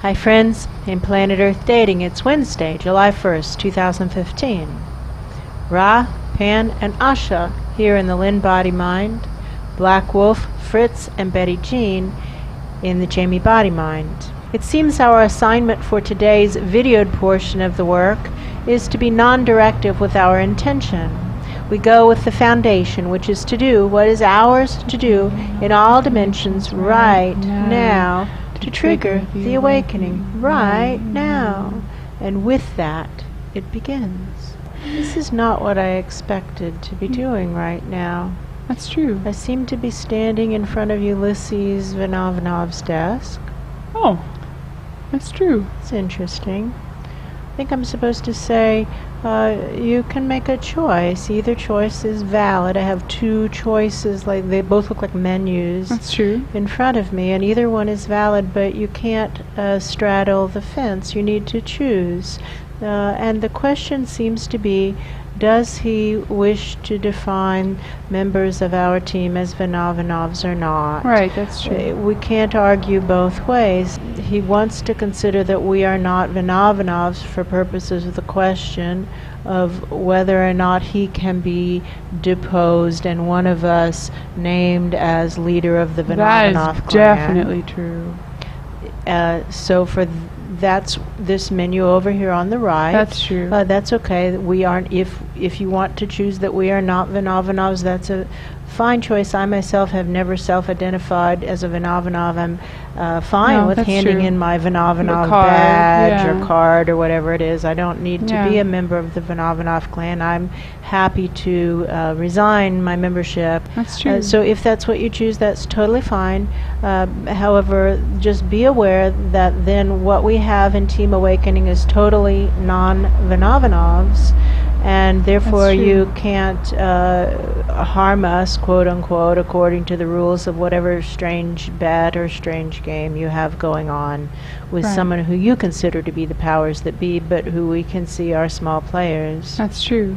Hi friends, in Planet Earth Dating, it's Wednesday, July 1st, 2015. Ra, Pan, and Asha here in the Lynn-Body-Mind, Black Wolf, Fritz, and Betty Jean in the Jamie Body-Mind. It seems our assignment for today's videoed portion of the work is to be non-directive with our intention. We go with the foundation, which is to do what is ours to do in all dimensions right now to trigger the awakening right now. And with that, it begins. This is not what I expected to be doing right now. That's true. I seem to be standing in front of Ulysses Vanovanov's desk. Oh, that's true. It's interesting. I think I'm supposed to say, you can make a choice. Either choice is valid. I have two choices, like they both look like menus. That's true. In front of me, and either one is valid, but you can't straddle the fence. You need to choose. And the question seems to be, does he wish to define members of our team as Vanovanovs or not? Right, that's true. We can't argue both ways. He wants to consider that we are not Vanovanovs for purposes of the question of whether or not he can be deposed and one of us named as leader of the Vanovanov clan. That is definitely true. So for that's this menu over here on the right. That's true. That's okay. We aren't. If you want to choose that we are not Vanovanovs, that's a fine choice. I myself have never self-identified as a Vanovanov. I'm fine with handing in my Vanovanov badge or card or whatever it is. I don't need to be a member of the Vanovanov clan. I'm happy to resign my membership. That's true. So if that's what you choose, that's totally fine. However, just be aware that then what we have in Team Awakening is totally non-Vanovanovs, and therefore you can't harm us, quote unquote, according to the rules of whatever strange bet or strange game you have going on with someone who you consider to be the powers that be, but who we can see are small players. That's true.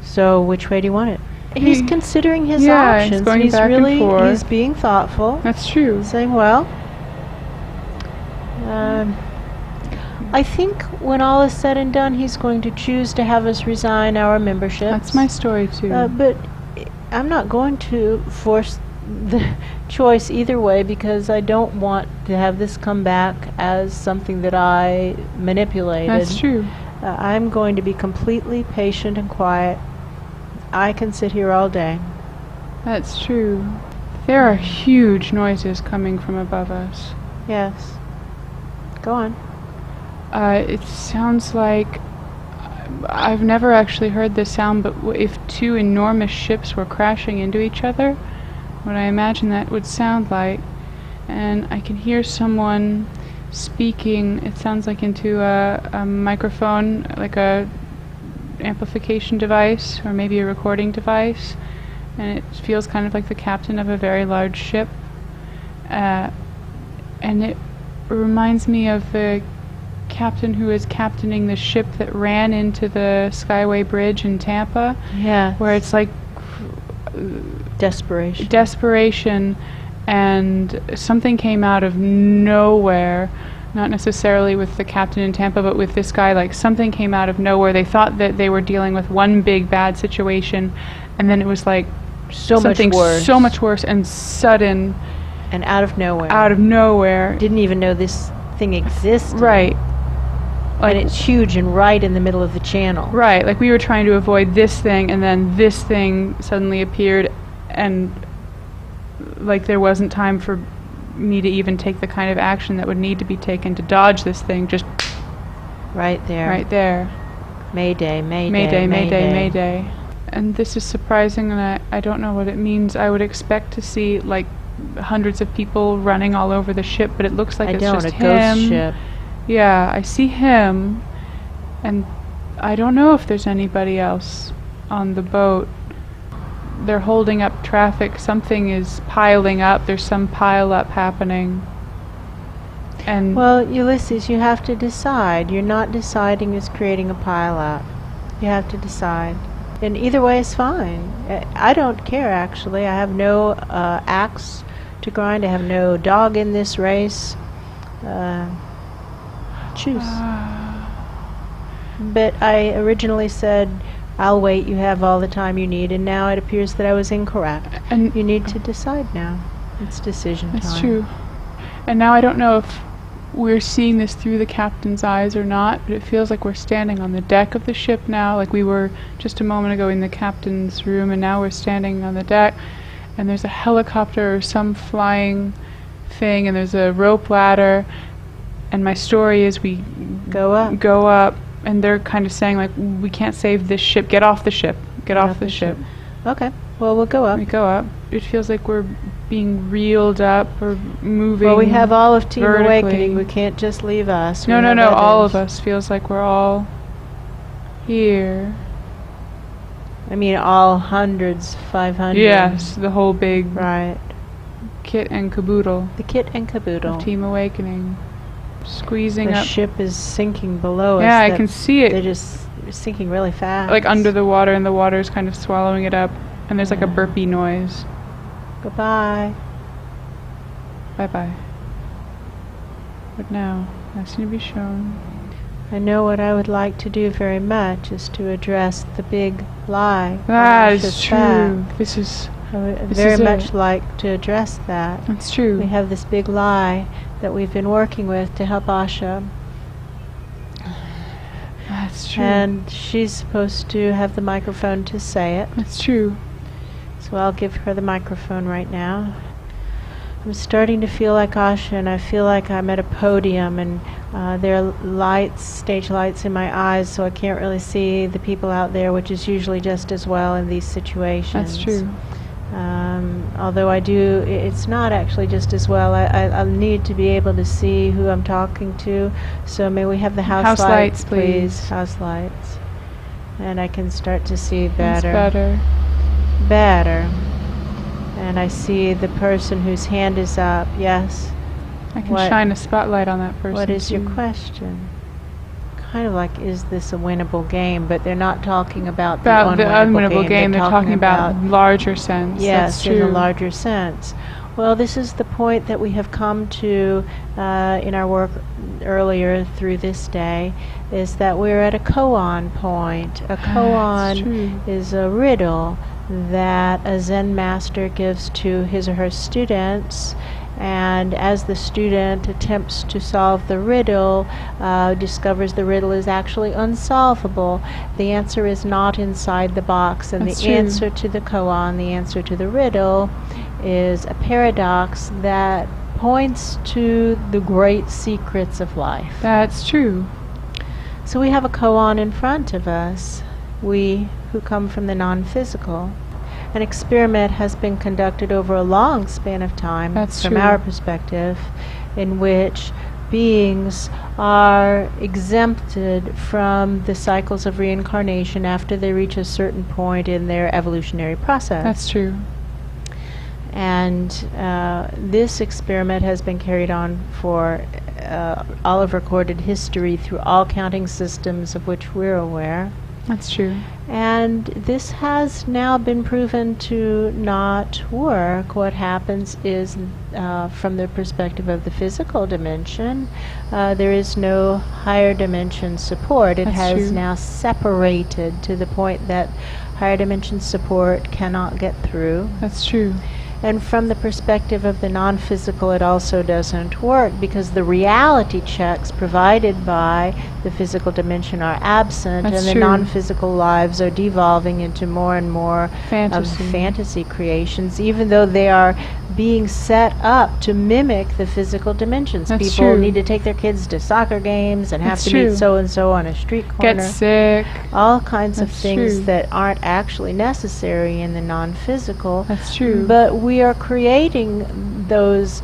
So which way do you want it? He's considering his options. He's going back and forth. He's being thoughtful. That's true. Saying, well, I think when all is said and done, he's going to choose to have us resign our membership. That's my story too. But I'm not going to force the choice either way, because I don't want to have this come back as something that I manipulated. That's true. I'm going to be completely patient and quiet. I can sit here all day. That's true. There are huge noises coming from above us. Yes. Go on. It sounds like... I've never actually heard this sound, but if two enormous ships were crashing into each other, what I imagine that would sound like. And I can hear someone speaking, it sounds like into a microphone, like a amplification device, or maybe a recording device, and it feels kind of like the captain of a very large ship. And it reminds me of the captain who is captaining the ship that ran into the Skyway Bridge in Tampa. Yeah. Where it's like desperation, and something came out of nowhere. Not necessarily with the captain in Tampa, but with this guy, like something came out of nowhere. They thought that they were dealing with one big bad situation, and then it was like something so much worse and sudden. And out of nowhere. Out of nowhere. Didn't even know this thing existed. Right. Like, and it's huge and right in the middle of the channel. Right, like we were trying to avoid this thing, and then this thing suddenly appeared, and like there wasn't time for me to even take the kind of action that would need to be taken to dodge this thing. Just right there. Right there. Mayday, mayday, mayday, mayday, mayday. And this is surprising, and I don't know what it means. I would expect to see like hundreds of people running all over the ship, but it looks like it's just him. Ghost ship. Yeah, I see him, and I don't know if there's anybody else on the boat. They're holding up traffic. Something is piling up. There's some pile up happening. And well, Ulysses, you have to decide. You're not deciding as creating a pile up. You have to decide. And either way is fine. I don't care, actually. I have no axe to grind. I have no dog in this race. choose. But I originally said, I'll wait, you have all the time you need, and now it appears that I was incorrect. And you need to decide now. It's decision time. That's true. And now I don't know if we're seeing this through the captain's eyes or not, but it feels like we're standing on the deck of the ship now, like we were just a moment ago in the captain's room, and now we're standing on the deck, and there's a helicopter or some flying thing, and there's a rope ladder, and my story is we go up, and they're kind of saying, like, we can't save this ship, get off the ship, get off the ship. Okay, well, we'll go up. We go up. It feels like we're being reeled up or moving. Well, we have all of Team vertically. Awakening. We can't just leave us. No, all of us. Feels like we're all here. I mean, all hundreds, 500. Yes, the whole big right kit and caboodle. The kit and caboodle. Of Team Awakening. Squeezing the up. The ship is sinking below us. Yeah, I can see it. They're just sinking really fast. Like under the water, and the water is kind of swallowing it up. And there's like a burpy noise. Goodbye. Bye-bye. What now? Nothing to be shown. I know what I would like to do very much is to address the big lie. That is true. This is... I would very much like to address that. That's true. We have this big lie that we've been working with to help Asha. That's true. And she's supposed to have the microphone to say it. That's true. So I'll give her the microphone right now. I'm starting to feel like Asha, and I feel like I'm at a podium, and there are lights, stage lights in my eyes, so I can't really see the people out there, which is usually just as well in these situations. That's true. Although I do, it's not actually just as well. I'll need to be able to see who I'm talking to. So may we have the house lights, please? House lights. And I can start to see better. That's better. Better. And I see the person whose hand is up. Yes. I can shine a spotlight on that person. What is your question? Kind of like, is this a winnable game? But they're not talking about the unwinnable game. They're talking about larger sense. Yes, that's true. In a larger sense. Well, this is the point that we have come to in our work earlier through this day, is that we're at a koan point. A koan is a riddle that a Zen master gives to his or her students, and as the student attempts to solve the riddle, discovers the riddle is actually unsolvable. The answer is not inside the box, and the answer to the koan, the answer to the riddle, is a paradox that points to the great secrets of life. That's true. So we have a koan in front of us, we who come from the non-physical. An experiment has been conducted over a long span of time, from our perspective, in which beings are exempted from the cycles of reincarnation after they reach a certain point in their evolutionary process. That's true. And this experiment has been carried on for all of recorded history through all counting systems of which we're aware. That's true. And this has now been proven to not work. What happens is, from the perspective of the physical dimension, there is no higher dimension support. It has now separated to the point that higher dimension support cannot get through. That's true. And from the perspective of the non-physical, it also doesn't work, because the reality checks provided by the physical dimension are absent, and the non-physical lives are devolving into more and more fantasy creations, even though they are being set up to mimic the physical dimensions. People need to take their kids to soccer games and have to meet so-and-so on a street corner. Get sick. All kinds of things that aren't actually necessary in the non-physical. That's true. But we are creating those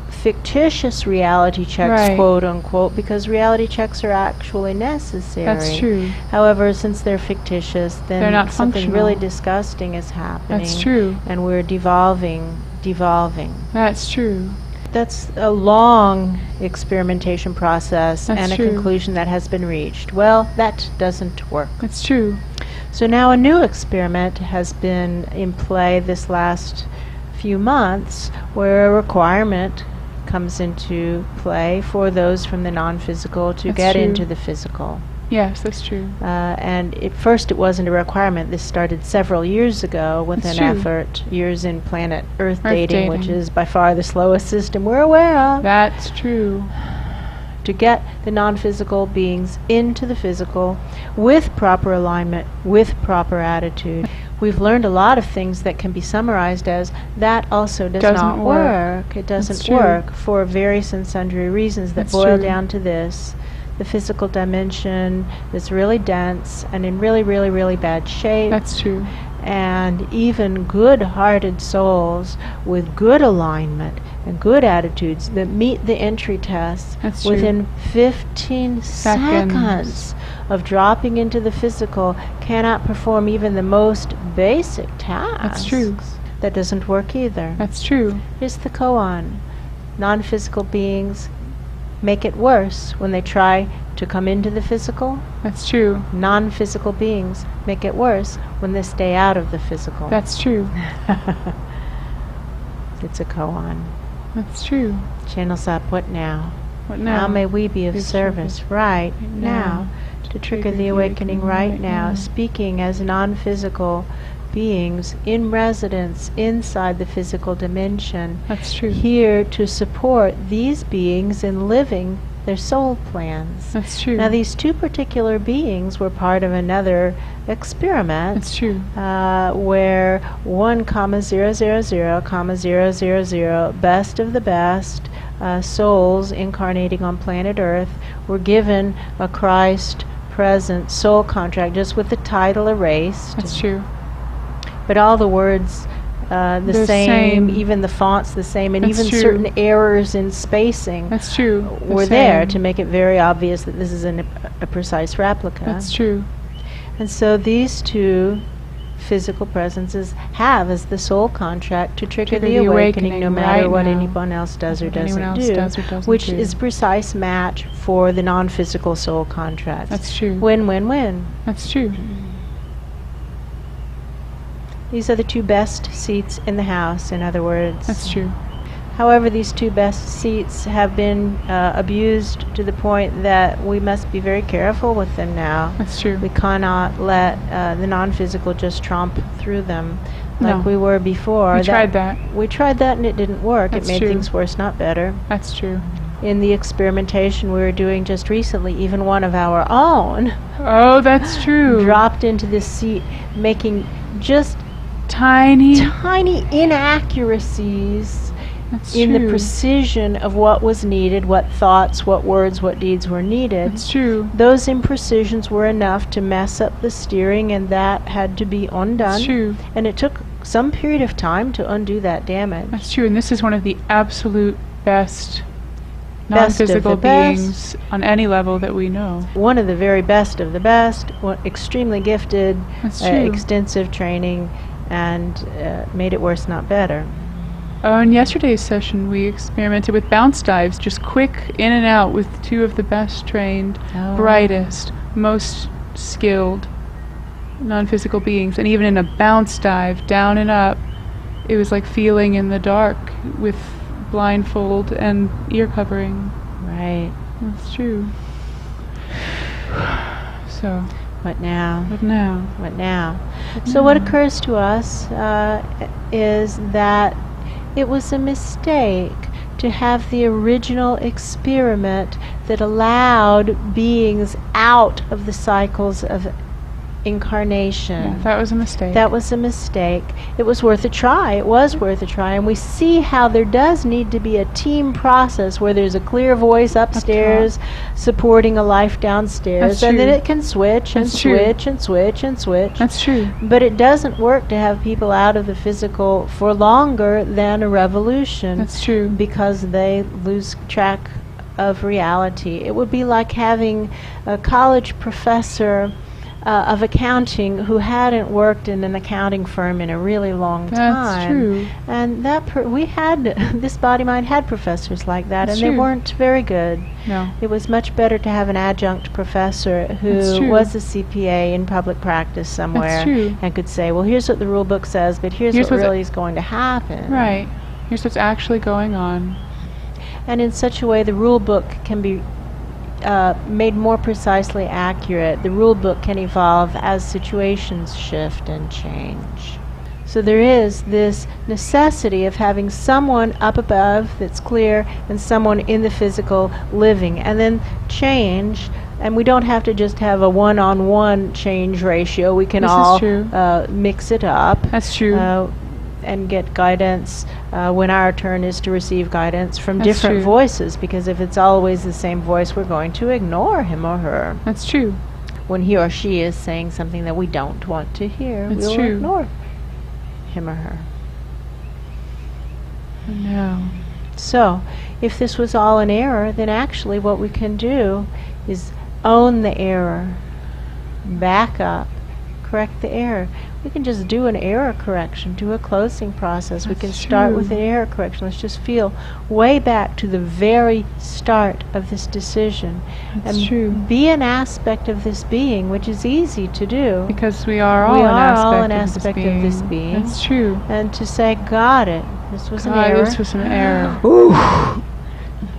fictitious reality checks, quote unquote, because reality checks are actually necessary. That's true. However, since they're fictitious, then they're not something really disgusting is happening. That's true. And we're devolving. That's true. That's a long experimentation process and a conclusion that has been reached. Well, that doesn't work. That's true. So now a new experiment has been in play this last few months, where a requirement comes into play for those from the non-physical to That's get true. into the physical. Yes, that's true. And at first it wasn't a requirement. This started several years ago with That's an true. effort, years in planet Earth Earth dating, which dating. is by far the slowest system we're aware of, That's true. to get the non-physical beings into the physical with proper alignment, with proper attitude. We've learned a lot of things that can be summarized as that also does Doesn't not work. work. It That's doesn't true. work for various and sundry reasons that That's boil true. down to this. The physical dimension is really dense and in really, really, really bad shape. That's true. And even good-hearted souls with good alignment and good attitudes that meet the entry tests That's true. within 15 seconds of dropping into the physical cannot perform even the most basic tasks. That's true. That doesn't work either. That's true. Here's the koan. Non-physical beings make it worse when they try to come into the physical. That's true. Non-physical beings make it worse when they stay out of the physical. That's true. It's a koan. That's true. Channels up. What now? What now? How may we be of Be of service service right now now to trigger the awakening right now, speaking as non-physical beings in residence inside the physical dimension, That's true. here to support these beings in living their soul plans. That's true. Now, these two particular beings were part of another experiment That's true. where 1,000,000, best of the best souls incarnating on planet Earth were given a Christ present soul contract, just with the title erased, That's true. but all the words the same, even the fonts the same, and That's even true. certain errors in spacing That's true. The were there same. to make it very obvious that this is a precise replica. That's true. And so these two physical presences have as the soul contract to trigger the awakening no matter right what now. anyone else does or What anyone doesn't else do, does or doesn't which do. is precise match for the non-physical soul contracts. That's true. Win, win, win. That's true. These are the two best seats in the house, in other words. That's true. However, these two best seats have been abused to the point that we must be very careful with them now. That's true. We cannot let the non-physical just tromp through them like No. we were before. We tried that. We tried that and it didn't work. That's it made true. things worse, not better. That's true. In the experimentation we were doing just recently, even one of our own Oh, that's true. dropped into this seat, making just Tiny. tiny inaccuracies That's in true. the precision of what was needed, what thoughts, what words, what deeds were needed. That's true. Those imprecisions were enough to mess up the steering, and that had to be undone. That's true. And it took some period of time to undo that damage. That's true. And this is one of the absolute best Best of non-physical the best. beings on any level that we know. One of the very best of the best, extremely gifted, That's true. extensive training, and made it worse, not better. In yesterday's session, we experimented with bounce dives, just quick in and out with two of the best trained, Oh. brightest, most skilled non-physical beings. And even in a bounce dive, down and up, it was like feeling in the dark with blindfold and ear covering. Right. That's true. So, What now? what now? What now? So what occurs to us is that it was a mistake to have the original experiment that allowed beings out of the cycles of incarnation. Yeah, that was a mistake. That was a mistake. It was worth a try. It was worth a try. And we see how there does need to be a team process where there's a clear voice upstairs supporting a life downstairs. That's And then true. it can switch and That's true. switch and switch and switch. That's true. But it doesn't work to have people out of the physical for longer than a revolution, That's true. because they lose track of reality. It would be like having a college professor of accounting who hadn't worked in an accounting firm in a really long That's time. true. And that we had this Body Mind had professors like that, That's and they true. weren't very good. No. It was much better to have an adjunct professor That's who true. was a CPA in public practice somewhere true. and could say, well, here's what the rule book says, but here's Here's what what's really is going to happen. Right. Here's what's actually going on. and in such a way the rule book can be made more precisely accurate. The rule book can evolve as situations shift and change. So there is this necessity of having someone up above that's clear and someone in the physical living, and then change. And we don't have to just have a one-on-one change ratio. We can all mix it up. That's true. And get guidance when our turn is to receive guidance from That's different true. voices, because if it's always the same voice, we're going to ignore him or her. That's true. When he or she is saying something that we don't want to hear, That's we'll true. ignore him or her. No. So, if this was all an error, then actually what we can do is own the error, back up, correct the error. We can just do an error correction, do a closing process. We can start with an error correction. Let's just feel way back to the very start of this decision. That's and true. be an aspect of this being, which is easy to do. Because we are all an aspect of this being. That's true. And to say, got it. This was an error. This was an error.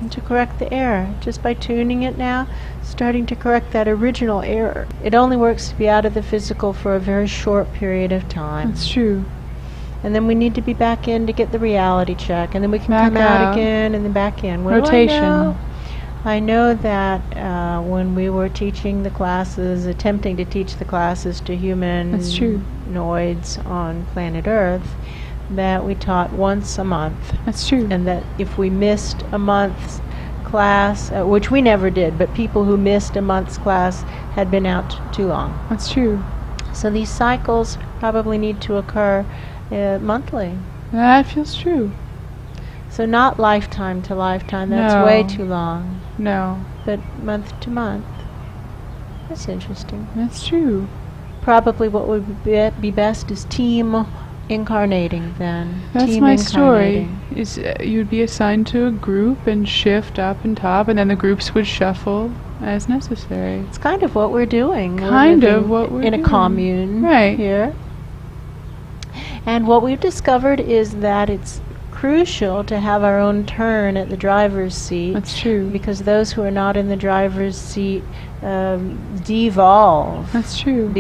And to correct the error, just by tuning it now, starting to correct that original error. It only works to be out of the physical for a very short period of time. That's true. And then we need to be back in to get the reality check, and then we can Back come out out. again and then back in. What Rotation. do I know? I know that when we were teaching the classes, attempting to teach the classes to That's true. humanoids on planet Earth, that we taught once a month. That's true. And that if we missed a month's class, which we never did, but people who missed a month's class had been out too long. That's true. So these cycles probably need to occur monthly. That feels true. So not lifetime to lifetime, that's No. way too long, No. but month to month. That's interesting. That's true. Probably what would be best is team incarnating then. That's team my story. incarnating. Is you'd be assigned to a group and shift up and top, and then the groups would shuffle as necessary. It's kind of what we're doing. Kind we're of living what we're in doing. a commune Right. here. And what we've discovered is that it's crucial to have our own turn at the driver's seat. That's true. Because those who are not in the driver's seat devolve. That's true.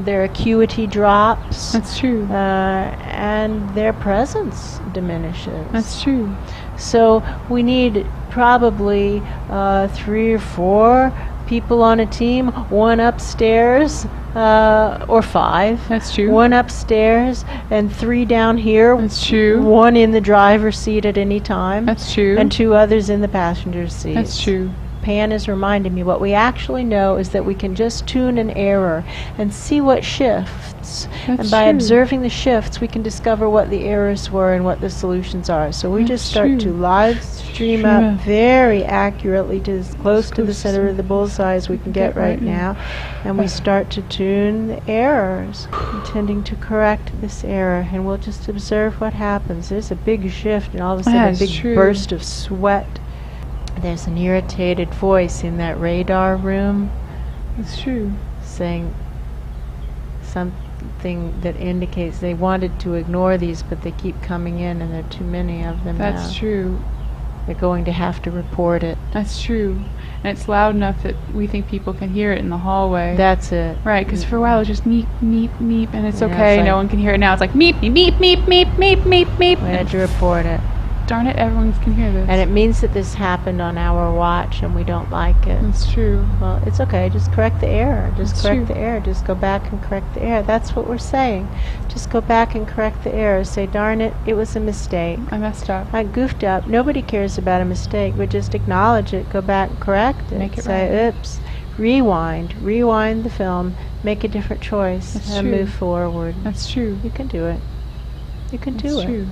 Their acuity drops. That's true. And their presence diminishes. That's true. So we need probably 3 or 4 people on a team, one upstairs, or 5. That's true. One upstairs and 3 down here. That's true. One in the driver's seat at any time. That's true. And 2 others in the passenger seat. That's true. Pan is reminding me what we actually know is that we can just tune an error and see what shifts. That's And by true. observing the shifts, we can discover what the errors were and what the solutions are. So we just That's start true. to live stream Stream up up. very accurately to as close to the close center to of the bullseye as we can get right now. And we start to tune the errors, intending to correct this error. And we'll just observe what happens. There's a big shift and all of a sudden That's a big true. burst of sweat. There's an irritated voice in that radar room That's true. saying something that indicates they wanted to ignore these, but they keep coming in and there are too many of them That's now. true. They're going to have to report it. That's true. And it's loud enough that we think people can hear it in the hallway. That's it. Right, because for a while it was just meep, meep, meep, and it's Yeah, okay, it's no like- one can hear it. Now it's like meep, meep, meep, meep, meep, meep, meep, meep. We had to report it. Darn it, everyone can hear this. And it means that this happened on our watch and we don't like it. That's true. Well, it's okay. Just correct the error. Just That's correct true. the error. Just go back and correct the error. That's what we're saying. Just go back and correct the error. Say, darn it, it was a mistake. I messed up. I goofed up. Nobody cares about a mistake, but just acknowledge it. Go back and correct it. Make it Say, right. oops. Rewind the film. Make a different choice That's and true. move forward. That's true. You can do it. You can That's do it. true.